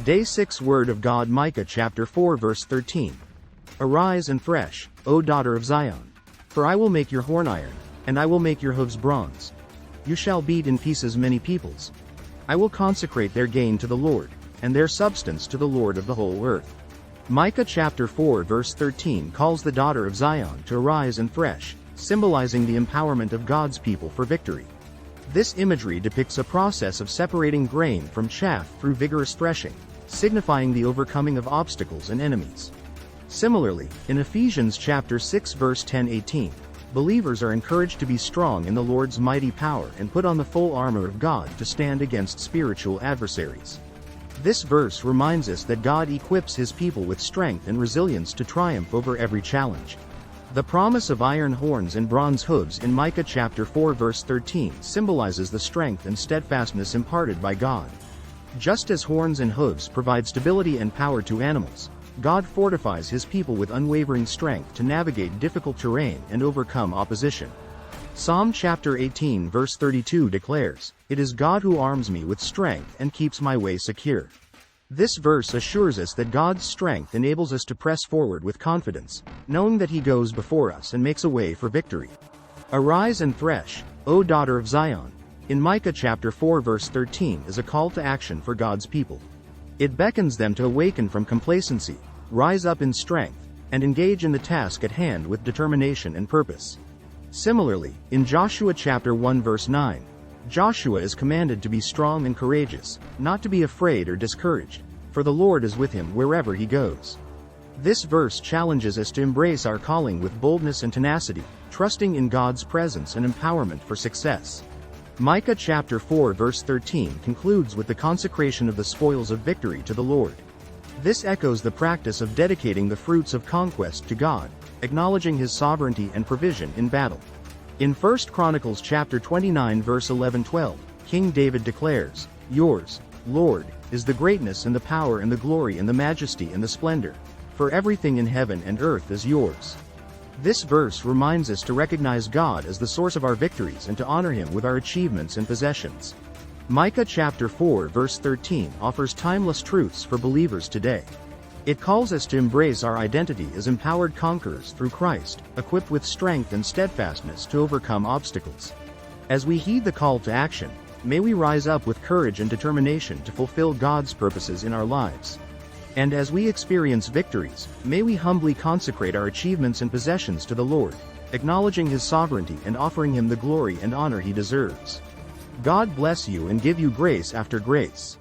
Day 6 Word of God, Micah chapter 4 verse 13. Arise and thresh, O daughter of Zion. For I will make your horn iron, and I will make your hooves bronze. You shall beat in pieces many peoples. I will consecrate their gain to the Lord, and their substance to the Lord of the whole earth. Micah chapter 4 verse 13 calls the daughter of Zion to arise and thresh, symbolizing the empowerment of God's people for victory. This imagery depicts a process of separating grain from chaff through vigorous threshing, signifying the overcoming of obstacles and enemies. Similarly, in Ephesians chapter 6 verse 10-18, believers are encouraged to be strong in the Lord's mighty power and put on the full armor of God to stand against spiritual adversaries. This verse reminds us that God equips His people with strength and resilience to triumph over every challenge. The promise of iron horns and bronze hooves in Micah chapter 4 verse 13 symbolizes the strength and steadfastness imparted by God. Just as horns and hooves provide stability and power to animals, God fortifies His people with unwavering strength to navigate difficult terrain and overcome opposition. Psalm chapter 18 verse 32 declares, "It is God who arms me with strength and keeps my way secure." This verse assures us that God's strength enables us to press forward with confidence, knowing that He goes before us and makes a way for victory. Arise and thresh, O daughter of Zion, in Micah chapter 4 verse 13 is a call to action for God's people. It beckons them to awaken from complacency, rise up in strength, and engage in the task at hand with determination and purpose. Similarly, in Joshua chapter 1 verse 9, Joshua is commanded to be strong and courageous, not to be afraid or discouraged, for the Lord is with him wherever he goes. This verse challenges us to embrace our calling with boldness and tenacity, trusting in God's presence and empowerment for success. Micah chapter 4 verse 13 concludes with the consecration of the spoils of victory to the Lord. This echoes the practice of dedicating the fruits of conquest to God, acknowledging His sovereignty and provision in battle. In 1 Chronicles chapter 29 verse 11-12, King David declares, "Yours, Lord, is the greatness and the power and the glory and the majesty and the splendor, for everything in heaven and earth is yours." This verse reminds us to recognize God as the source of our victories and to honor Him with our achievements and possessions. Micah chapter 4 verse 13 offers timeless truths for believers today. It calls us to embrace our identity as empowered conquerors through Christ, equipped with strength and steadfastness to overcome obstacles. As we heed the call to action, may we rise up with courage and determination to fulfill God's purposes in our lives. And as we experience victories, may we humbly consecrate our achievements and possessions to the Lord, acknowledging His sovereignty and offering Him the glory and honor He deserves. God bless you and give you grace after grace.